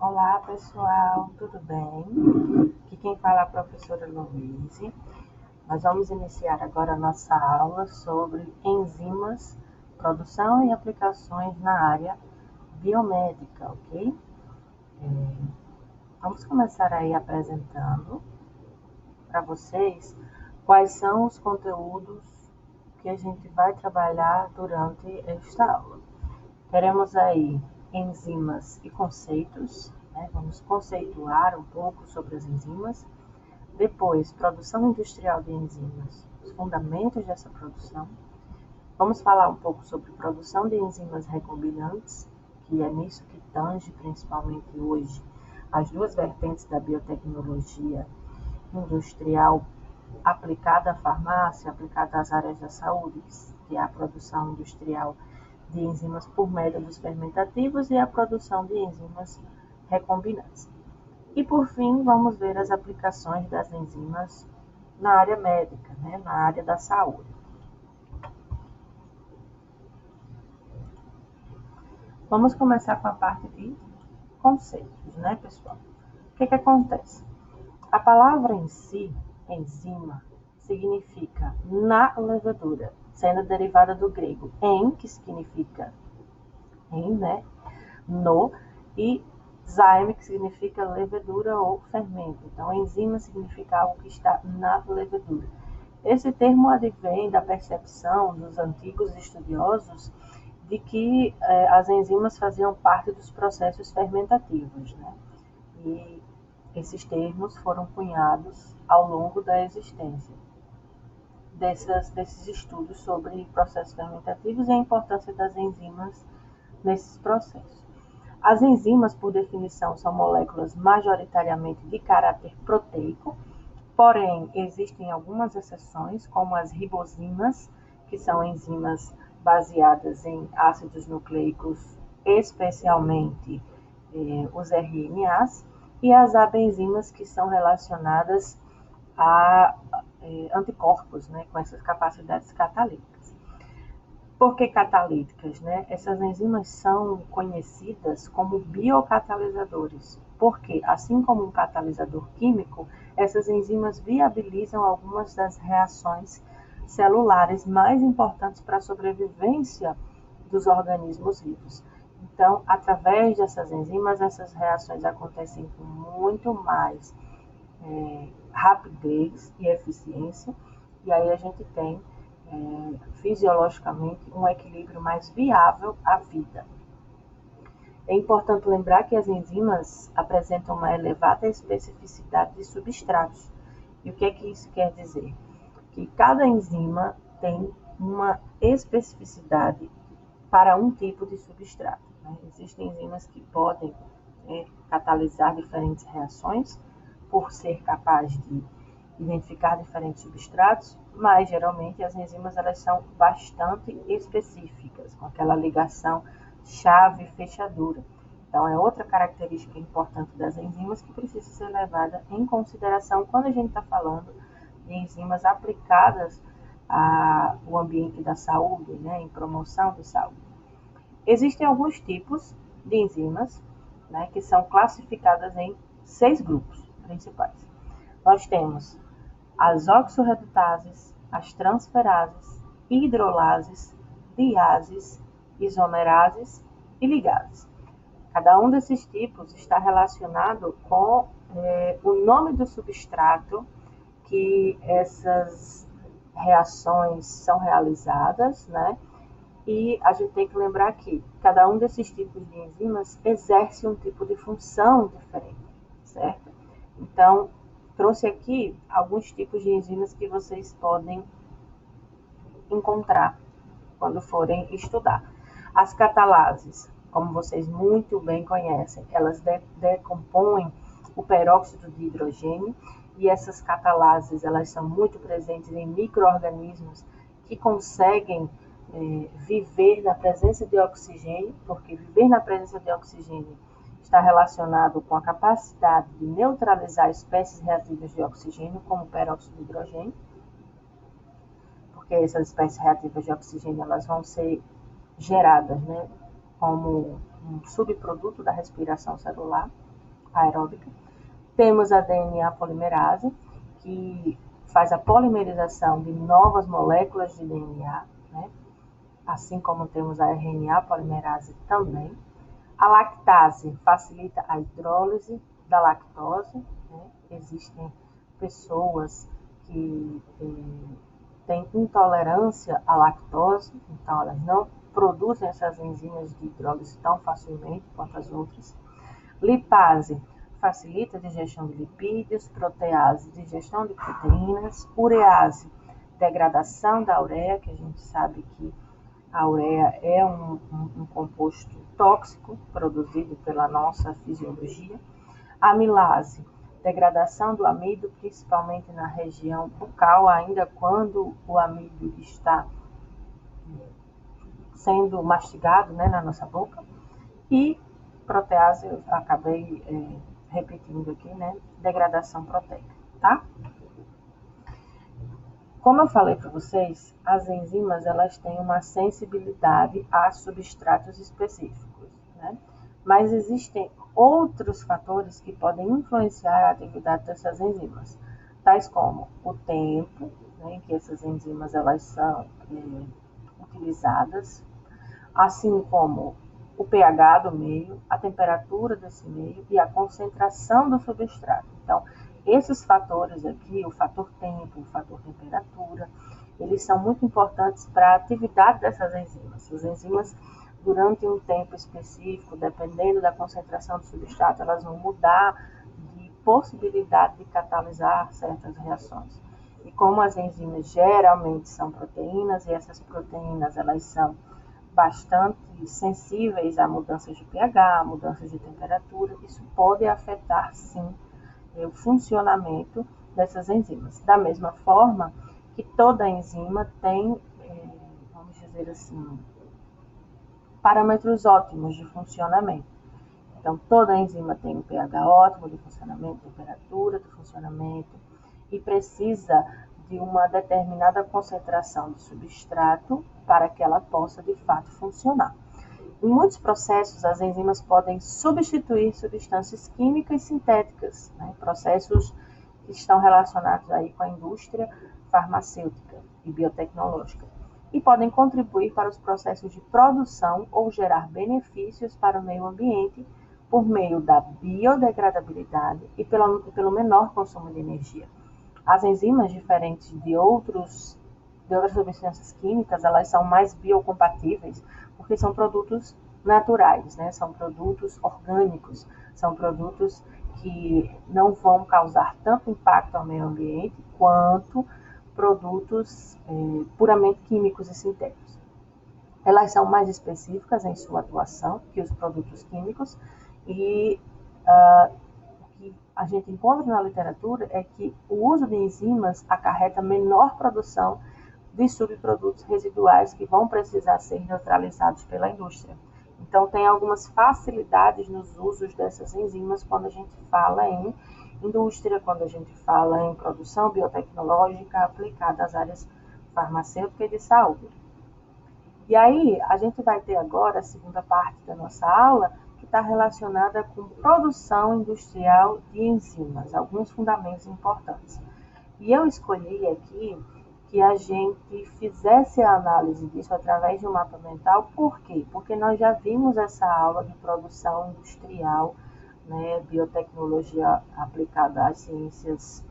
Olá, pessoal, tudo bem? Aqui quem fala é a professora Luíse. Nós vamos iniciar agora a nossa aula sobre enzimas, produção e aplicações na área biomédica, ok? Vamos começar aí apresentando para vocês quais são os conteúdos que a gente vai trabalhar durante esta aula. Teremos aí enzimas e conceitos, né? Vamos conceituar um pouco sobre as enzimas. Depois, produção industrial de enzimas, os fundamentos dessa produção. Vamos falar um pouco sobre produção de enzimas recombinantes, que é nisso que tange principalmente hoje as duas vertentes da biotecnologia industrial aplicada à farmácia, aplicada às áreas da saúde, que é a produção industrial de enzimas por métodos fermentativos e a produção de enzimas recombinantes. E por fim, vamos ver as aplicações das enzimas na área médica, né, na área da saúde. Vamos começar com a parte de conceitos, né, pessoal? O que acontece? A palavra em si, enzima, significa na levedura, sendo derivada do grego en, que significa em, né, no, e zyme, que significa levedura ou fermento. Então, enzima significa algo que está na levedura. Esse termo advém da percepção dos antigos estudiosos de que as enzimas faziam parte dos processos fermentativos, né? E esses termos foram cunhados ao longo da existência desses estudos sobre processos fermentativos e a importância das enzimas nesses processos. As enzimas, por definição, são moléculas majoritariamente de caráter proteico, porém, existem algumas exceções, como as ribosinas, que são enzimas baseadas em ácidos nucleicos, especialmente os RNAs, e as abenzinas, que são relacionadas a anticorpos, né, com essas capacidades catalíticas. Por que catalíticas, né? Essas enzimas são conhecidas como biocatalisadores, porque, assim como um catalisador químico, essas enzimas viabilizam algumas das reações celulares mais importantes para a sobrevivência dos organismos vivos. Então, através dessas enzimas, essas reações acontecem com muito mais rapidez e eficiência, e aí a gente tem fisiologicamente um equilíbrio mais viável à vida. É importante lembrar que as enzimas apresentam uma elevada especificidade de substratos. E o que é que isso quer dizer? Que cada enzima tem uma especificidade para um tipo de substrato, né? Existem enzimas que podem catalisar diferentes reações por ser capaz de identificar diferentes substratos, mas geralmente as enzimas elas são bastante específicas, com aquela ligação chave-fechadura. Então, é outra característica importante das enzimas que precisa ser levada em consideração quando a gente está falando de enzimas aplicadas ao ambiente da saúde, né, em promoção de saúde. Existem alguns tipos de enzimas, né, que são classificadas em 6 grupos principais. Nós temos as oxorredutases, as transferases, hidrolases, diases, isomerases e ligases. Cada um desses tipos está relacionado com o nome do substrato que essas reações são realizadas, né? E a gente tem que lembrar que cada um desses tipos de enzimas exerce um tipo de função diferente, certo? Então, trouxe aqui alguns tipos de enzimas que vocês podem encontrar quando forem estudar. As catalases, como vocês muito bem conhecem, elas decompõem o peróxido de hidrogênio, e essas catalases elas são muito presentes em micro-organismos que conseguem viver na presença de oxigênio, porque viver na presença de oxigênio está relacionado com a capacidade de neutralizar espécies reativas de oxigênio, como o peróxido de hidrogênio, porque essas espécies reativas de oxigênio elas vão ser geradas, né, como um subproduto da respiração celular. aeróbica. Temos a DNA polimerase, que faz a polimerização de novas moléculas de DNA, né? Assim como temos a RNA polimerase também. A lactase facilita a hidrólise da lactose, né? Existem pessoas que têm intolerância à lactose, então elas não produzem essas enzimas de hidrólise tão facilmente quanto as outras. Lipase facilita a digestão de lipídios, protease, digestão de proteínas, urease, degradação da ureia, que a gente sabe que a ureia é um composto tóxico produzido pela nossa fisiologia. Amilase, degradação do amido, principalmente na região bucal, ainda quando o amido está sendo mastigado, né, na nossa boca. E protease, eu acabei repetindo aqui, né, degradação proteica, tá? Como eu falei para vocês, as enzimas elas têm uma sensibilidade a substratos específicos, né? Mas existem outros fatores que podem influenciar a atividade dessas enzimas, tais como o tempo, né, em que essas enzimas elas são utilizadas, assim como o pH do meio, a temperatura desse meio e a concentração do substrato. Então, esses fatores aqui, o fator tempo, o fator temperatura, eles são muito importantes para a atividade dessas enzimas. As enzimas, durante um tempo específico, dependendo da concentração do substrato, elas vão mudar de possibilidade de catalisar certas reações. E como as enzimas geralmente são proteínas, e essas proteínas elas são bastante sensíveis a mudanças de pH, mudanças de temperatura, isso pode afetar, sim, o funcionamento dessas enzimas. Da mesma forma que toda enzima tem, vamos dizer assim, parâmetros ótimos de funcionamento. Então, toda enzima tem um pH ótimo de funcionamento, temperatura de funcionamento, e precisa de uma determinada concentração de substrato para que ela possa, de fato, funcionar. Em muitos processos, as enzimas podem substituir substâncias químicas sintéticas, né? Processos que estão relacionados aí com a indústria farmacêutica e biotecnológica, e podem contribuir para os processos de produção ou gerar benefícios para o meio ambiente por meio da biodegradabilidade e pelo menor consumo de energia. As enzimas, diferentes de outras substâncias químicas, elas são mais biocompatíveis, porque são produtos naturais, né? São produtos orgânicos, são produtos que não vão causar tanto impacto ao meio ambiente quanto produtos puramente químicos e sintéticos. Elas são mais específicas em sua atuação que os produtos químicos e o que a gente encontra na literatura é que o uso de enzimas acarreta menor produção de subprodutos residuais que vão precisar ser neutralizados pela indústria. Então, tem algumas facilidades nos usos dessas enzimas quando a gente fala em indústria, quando a gente fala em produção biotecnológica aplicada às áreas farmacêutica e de saúde. E aí, a gente vai ter agora a segunda parte da nossa aula, que está relacionada com produção industrial de enzimas, alguns fundamentos importantes. E eu escolhi aqui que a gente fizesse a análise disso através de um mapa mental. Por quê? Porque nós já vimos essa aula de produção industrial, né, biotecnologia aplicada às ciências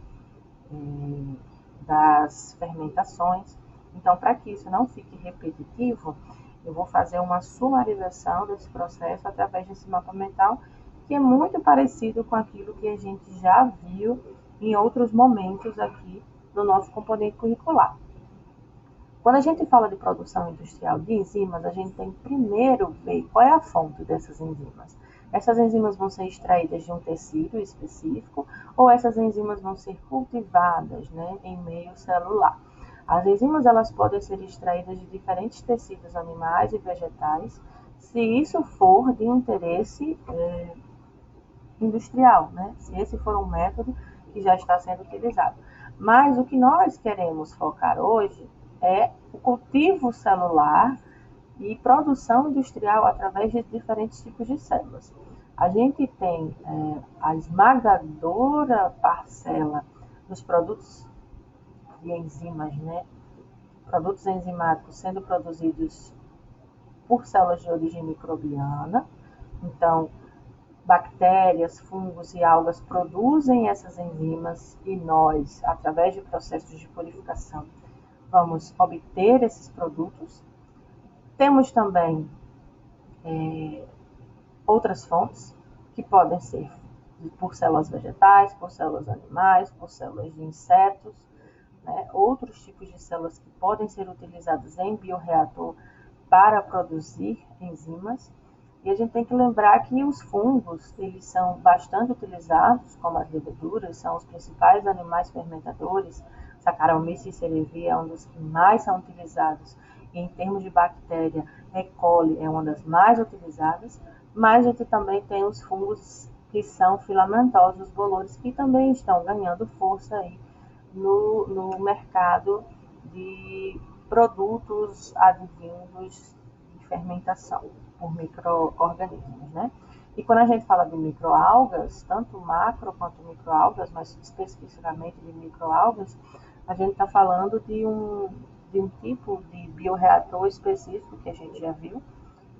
das fermentações. Então, para que isso não fique repetitivo, eu vou fazer uma sumarização desse processo através desse mapa mental, que é muito parecido com aquilo que a gente já viu em outros momentos aqui do nosso componente curricular. Quando a gente fala de produção industrial de enzimas, a gente tem que primeiro ver qual é a fonte dessas enzimas. Essas enzimas vão ser extraídas de um tecido específico ou essas enzimas vão ser cultivadas, né, em meio celular. As enzimas elas podem ser extraídas de diferentes tecidos animais e vegetais, se isso for de interesse industrial, né? Se esse for um método que já está sendo utilizado. Mas o que nós queremos focar hoje é o cultivo celular e produção industrial através de diferentes tipos de células. a gente tem a esmagadora parcela dos produtos de enzimas, né? Produtos enzimáticos sendo produzidos por células de origem microbiana. Então, bactérias, fungos e algas produzem essas enzimas e nós, através de processos de purificação, vamos obter esses produtos. Temos também outras fontes, que podem ser por células vegetais, por células animais, por células de insetos, né? Outros tipos de células que podem ser utilizadas em bioreator para produzir enzimas. E a gente tem que lembrar que os fungos, eles são bastante utilizados como as leveduras, são os principais animais fermentadores. Saccharomyces cerevisiae é um dos que mais são utilizados. E em termos de bactéria, E. coli é uma das mais utilizadas. Mas a gente também tem os fungos que são filamentosos, os bolores, que também estão ganhando força aí no mercado de produtos advindos de fermentação por micro-organismos, né? E quando a gente fala de microalgas, tanto macro quanto microalgas, mas especificamente de microalgas, a gente está falando de um tipo de bioreator específico que a gente já viu,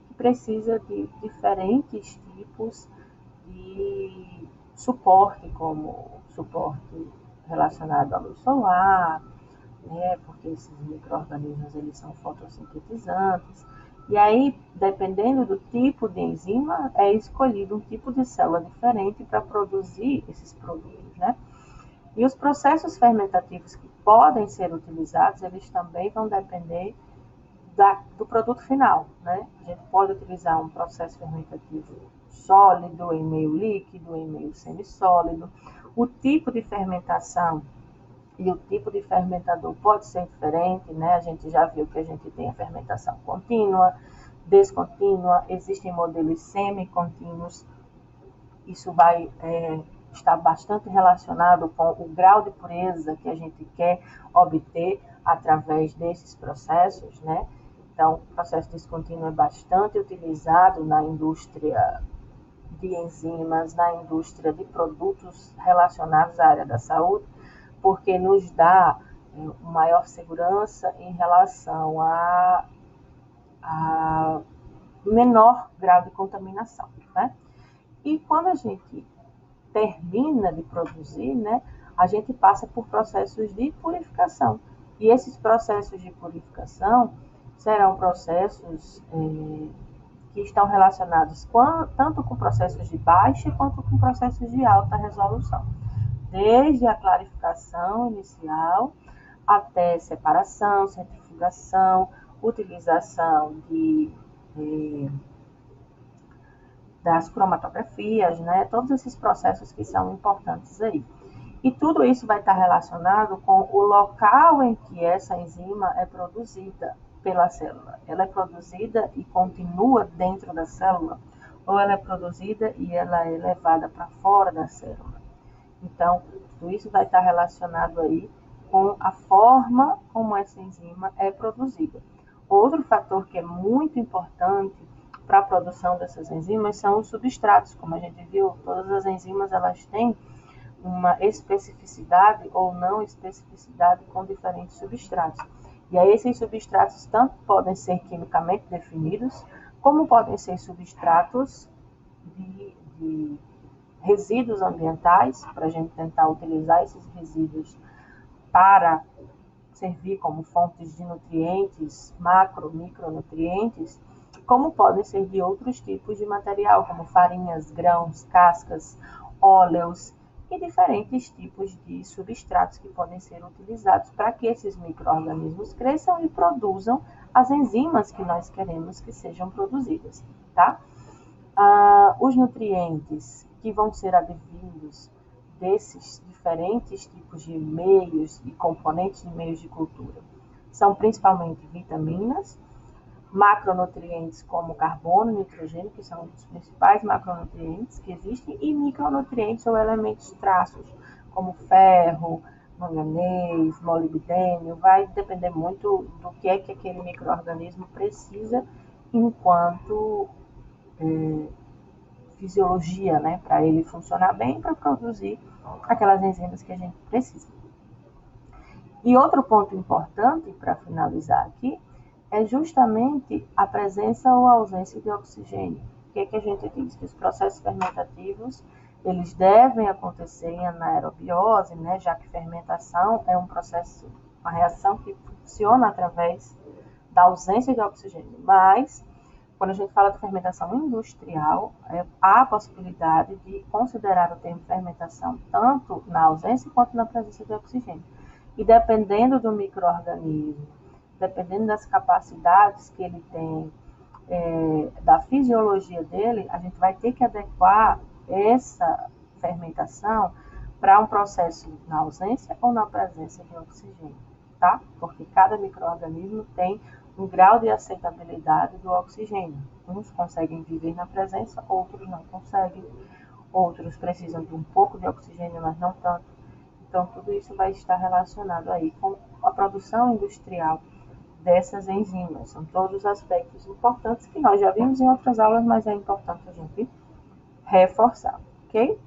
que precisa de diferentes tipos de suporte, como suporte relacionado à luz solar, né, porque esses micro-organismos eles são fotossintetizantes. E aí, dependendo do tipo de enzima, é escolhido um tipo de célula diferente para produzir esses produtos, né? E os processos fermentativos que podem ser utilizados, eles também vão depender do produto final, né? A gente pode utilizar um processo fermentativo sólido, em meio líquido, em meio semissólido. O tipo de fermentação e o tipo de fermentador pode ser diferente, né? A gente já viu que a gente tem a fermentação contínua, descontínua, existem modelos semi-contínuos. Isso vai estar bastante relacionado com o grau de pureza que a gente quer obter através desses processos, né? Então, o processo descontínuo é bastante utilizado na indústria de enzimas, na indústria de produtos relacionados à área da saúde, porque nos dá maior segurança em relação a menor grau de contaminação, né? E quando a gente termina de produzir, né, a gente passa por processos de purificação. E esses processos de purificação serão processos que estão relacionados tanto com processos de baixa quanto com processos de alta resolução. Desde a clarificação inicial até separação, centrifugação, utilização das cromatografias, né? Todos esses processos que são importantes aí. E tudo isso vai estar relacionado com o local em que essa enzima é produzida pela célula. Ela é produzida e continua dentro da célula, ou ela é produzida e ela é levada para fora da célula. Então, tudo isso vai estar relacionado aí com a forma como essa enzima é produzida. Outro fator que é muito importante para a produção dessas enzimas são os substratos. Como a gente viu, todas as enzimas elas têm uma especificidade ou não especificidade com diferentes substratos. E aí esses substratos tanto podem ser quimicamente definidos, como podem ser substratos de resíduos ambientais, para a gente tentar utilizar esses resíduos para servir como fontes de nutrientes, macro, micronutrientes, como podem ser de outros tipos de material, como farinhas, grãos, cascas, óleos e diferentes tipos de substratos que podem ser utilizados para que esses micro-organismos cresçam e produzam as enzimas que nós queremos que sejam produzidas, tá? Os nutrientes que vão ser advindos desses diferentes tipos de meios e componentes de meios de cultura são principalmente vitaminas, macronutrientes como carbono e nitrogênio, que são os principais macronutrientes que existem, e micronutrientes ou elementos traços, como ferro, manganês, molibdênio. Vai depender muito do que é que aquele micro-organismo precisa enquanto fisiologia, né, para ele funcionar bem, para produzir aquelas enzimas que a gente precisa. E outro ponto importante, para finalizar aqui, é justamente a presença ou ausência de oxigênio. O que é que a gente diz? Que os processos fermentativos, eles devem acontecer em anaerobiose, né, já que fermentação é um processo, uma reação que funciona através da ausência de oxigênio. Mas, quando a gente fala de fermentação industrial, há a possibilidade de considerar o termo fermentação tanto na ausência quanto na presença de oxigênio. E dependendo do micro-organismo, dependendo das capacidades que ele tem, da fisiologia dele, a gente vai ter que adequar essa fermentação para um processo na ausência ou na presença de oxigênio, tá? Porque cada micro-organismo tem um grau de aceitabilidade do oxigênio. Uns conseguem viver na presença, outros não conseguem. Outros precisam de um pouco de oxigênio, mas não tanto. Então, tudo isso vai estar relacionado aí com a produção industrial dessas enzimas. São todos aspectos importantes que nós já vimos em outras aulas, mas é importante a gente reforçar, ok?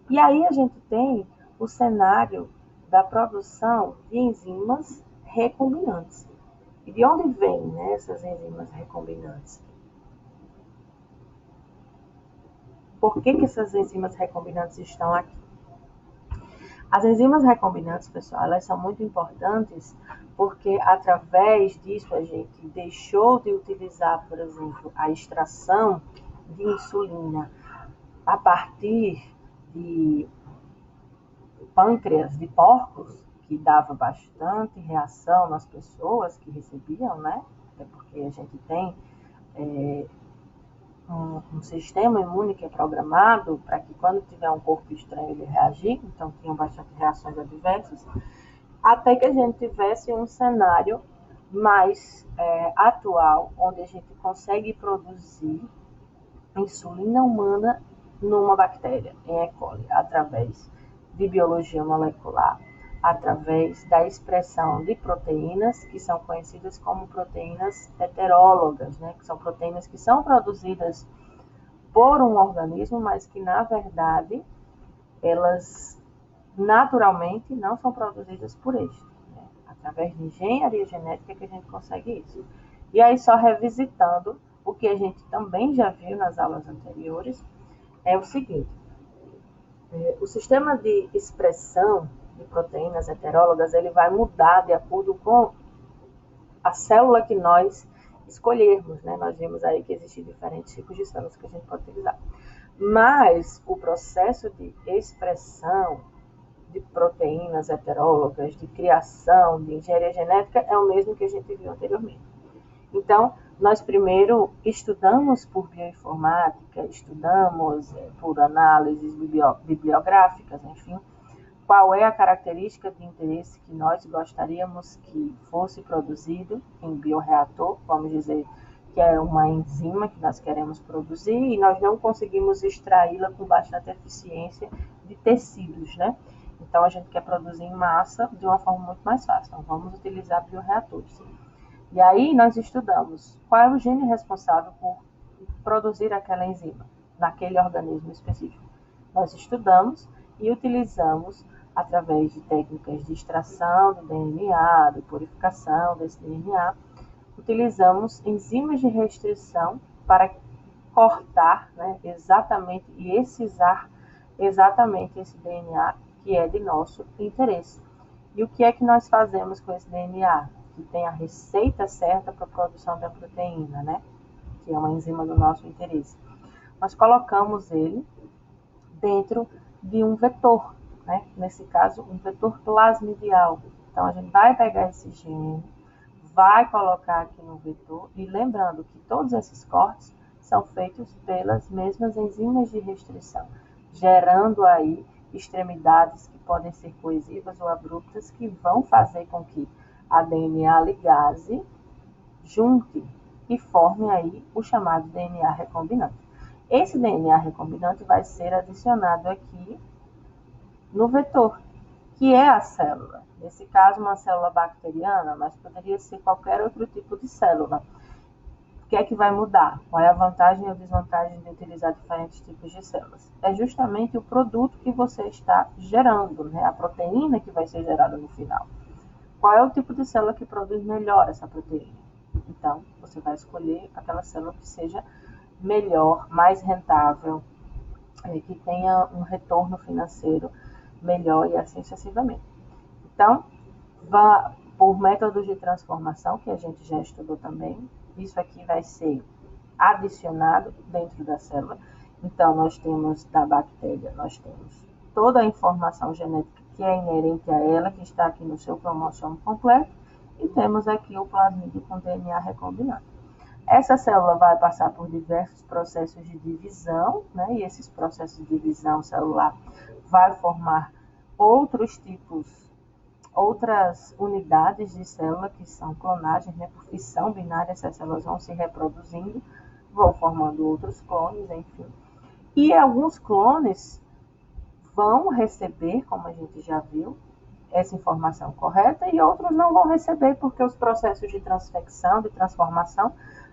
E aí a gente tem o cenário da produção de enzimas recombinantes. E de onde vêm, né, essas enzimas recombinantes? Por que essas enzimas recombinantes estão aqui? As enzimas recombinantes, pessoal, elas são muito importantes porque através disso a gente deixou de utilizar, por exemplo, a extração de insulina a partir de pâncreas de porcos, que dava bastante reação nas pessoas que recebiam, né? É porque a gente tem um sistema imune que é programado para que quando tiver um corpo estranho ele reagir, então tinham bastante reações adversas, até que a gente tivesse um cenário mais atual, onde a gente consegue produzir insulina humana numa bactéria, em E. coli, através de biologia molecular, através da expressão de proteínas, que são conhecidas como proteínas heterólogas, né? Que são proteínas que são produzidas por um organismo, mas que, na verdade, elas naturalmente não são produzidas por este. Né? Através de engenharia genética que a gente consegue isso. E aí, só revisitando o que a gente também já viu nas aulas anteriores, é o seguinte: o sistema de expressão de proteínas heterólogas ele vai mudar de acordo com a célula que nós escolhermos, né? Nós vimos aí que existem diferentes tipos de células que a gente pode utilizar. Mas o processo de expressão de proteínas heterólogas, de criação, de engenharia genética, é o mesmo que a gente viu anteriormente. Então, nós primeiro estudamos por bioinformática, estudamos por análises bibliográficas, enfim, qual é a característica de interesse que nós gostaríamos que fosse produzido em bioreator, vamos dizer que é uma enzima que nós queremos produzir e nós não conseguimos extraí-la com bastante eficiência de tecidos, né? Então, a gente quer produzir em massa de uma forma muito mais fácil. Então, vamos utilizar bioreatores. E aí, nós estudamos qual é o gene responsável por produzir aquela enzima naquele organismo específico. Nós estudamos e utilizamos, através de técnicas de extração do DNA, de purificação desse DNA, utilizamos enzimas de restrição para cortar, né, exatamente e excisar exatamente esse DNA que é de nosso interesse. E o que é que nós fazemos com esse DNA? Que tem a receita certa para a produção da proteína, né? Que é uma enzima do nosso interesse. Nós colocamos ele dentro de um vetor, né? Nesse caso, um vetor plasmidial. Então, a gente vai pegar esse gene, vai colocar aqui no vetor, e lembrando que todos esses cortes são feitos pelas mesmas enzimas de restrição, gerando aí extremidades que podem ser coesivas ou abruptas, que vão fazer com que a DNA ligase junte e forme aí o chamado DNA recombinante. Esse DNA recombinante vai ser adicionado aqui no vetor, que é a célula. Nesse caso, uma célula bacteriana, mas poderia ser qualquer outro tipo de célula. O que é que vai mudar? Qual é a vantagem ou desvantagem de utilizar diferentes tipos de células? É justamente o produto que você está gerando, né? A proteína que vai ser gerada no final. Qual é o tipo de célula que produz melhor essa proteína? Então, você vai escolher aquela célula que seja melhor, mais rentável, que tenha um retorno financeiro melhor e assim sucessivamente. Então, por métodos de transformação, que a gente já estudou também, isso aqui vai ser adicionado dentro da célula. Então, nós temos da bactéria, nós temos toda a informação genética que é inerente a ela, que está aqui no seu cromossomo completo, e temos aqui o plasmídio com DNA recombinado. Essa célula vai passar por diversos processos de divisão, né? E esses processos de divisão celular vai formar outros tipos, outras unidades de célula que são clonagens, né? Por fissão binária, essas células vão se reproduzindo, vão formando outros clones, enfim. E alguns clones vão receber, como a gente já viu, essa informação correta, e outros não vão receber porque os processos de transfecção, de transformação,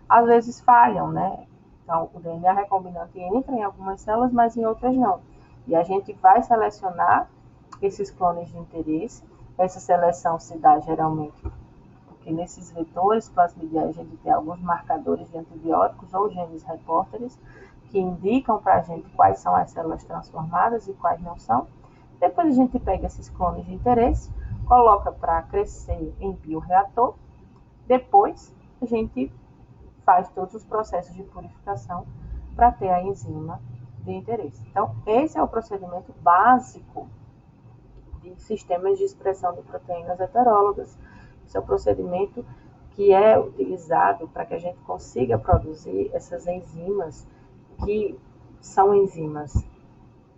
às vezes falham, né? Então, o DNA recombinante entra em algumas células, mas em outras não. E a gente vai selecionar esses clones de interesse. Essa seleção se dá geralmente porque nesses vetores plasmidiais a gente tem alguns marcadores de antibióticos ou genes repórteres que indicam para a gente quais são as células transformadas e quais não são. Depois a gente pega esses clones de interesse, coloca para crescer em bioreator. Depois a gente faz todos os processos de purificação para ter a enzima de interesse. Então, esse é o procedimento básico de sistemas de expressão de proteínas heterólogas. Esse é o procedimento que é utilizado para que a gente consiga produzir essas enzimas que são enzimas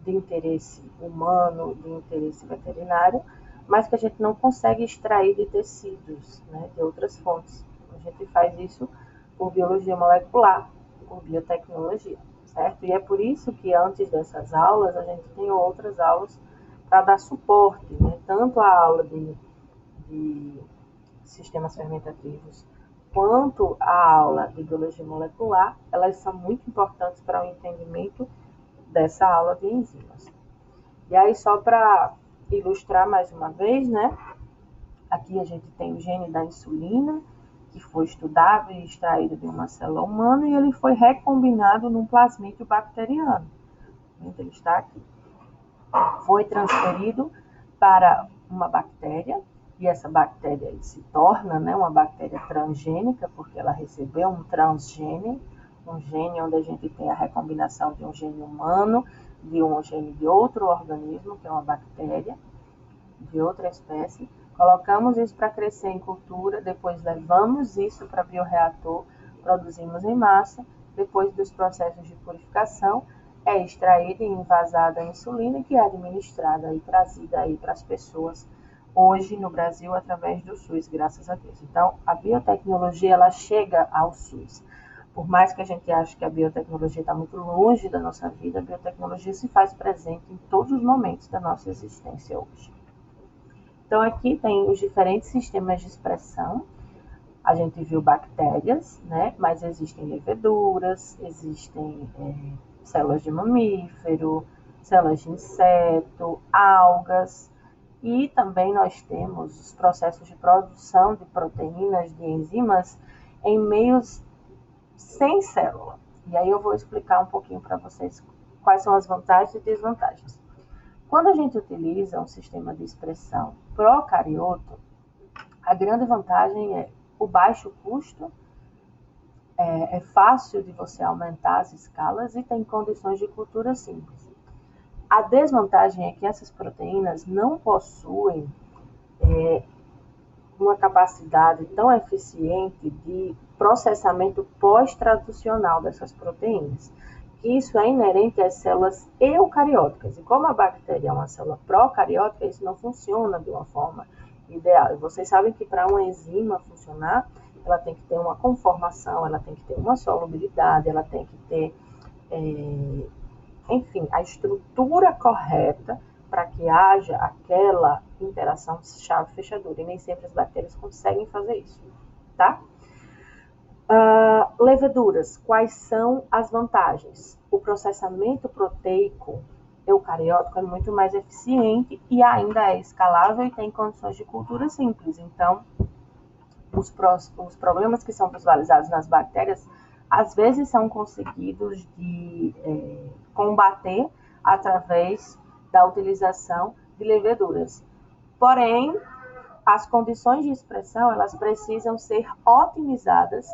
de interesse humano, de interesse veterinário, mas que a gente não consegue extrair de tecidos, né, de outras fontes. A gente faz isso por biologia molecular, por biotecnologia, certo? E é por isso que antes dessas aulas a gente tem outras aulas para dar suporte, né? Tanto a aula de sistemas fermentativos quanto a aula de biologia molecular, elas são muito importantes para o entendimento dessa aula de enzimas. E aí, só para ilustrar mais uma vez, né? Aqui a gente tem o gene da insulina, que foi estudado e extraído de uma célula humana, e ele foi recombinado num plasmídio bacteriano. Ele está aqui. Foi transferido para uma bactéria, e essa bactéria se torna, né, uma bactéria transgênica, porque ela recebeu um transgene, um gene onde a gente tem a recombinação de um gene humano, de um gene de outro organismo, que é uma bactéria, de outra espécie. Colocamos isso para crescer em cultura, depois levamos isso para bioreator, produzimos em massa, depois dos processos de purificação, é extraída e envasada a insulina, que é administrada e trazida aí para as pessoas hoje no Brasil através do SUS, graças a Deus. Então, a biotecnologia ela chega ao SUS. Por mais que a gente ache que a biotecnologia está muito longe da nossa vida, a biotecnologia se faz presente em todos os momentos da nossa existência hoje. Então, aqui tem os diferentes sistemas de expressão. A gente viu bactérias, né? Mas existem leveduras, existem células de mamífero, células de inseto, algas. E também nós temos os processos de produção de proteínas, de enzimas, em meios sem célula. E aí eu vou explicar um pouquinho para vocês quais são as vantagens e desvantagens. Quando a gente utiliza um sistema de expressão procarioto, a grande vantagem é o baixo custo, é fácil de você aumentar as escalas e tem condições de cultura simples. A desvantagem é que essas proteínas não possuem uma capacidade tão eficiente de processamento pós-traducional dessas proteínas. Isso é inerente às células eucarióticas. E como a bactéria é uma célula procariótica, isso não funciona de uma forma ideal. E vocês sabem que para uma enzima funcionar, ela tem que ter uma conformação, ela tem que ter uma solubilidade, ela tem que ter, enfim, a estrutura correta para que haja aquela interação chave-fechadura. E nem sempre as bactérias conseguem fazer isso, tá? Leveduras, quais são as vantagens? O processamento proteico eucariótico é muito mais eficiente e ainda é escalável e tem condições de cultura simples. Então, os problemas que são visualizados nas bactérias, às vezes são conseguidos de combater através da utilização de leveduras. Porém, as condições de expressão, elas precisam ser otimizadas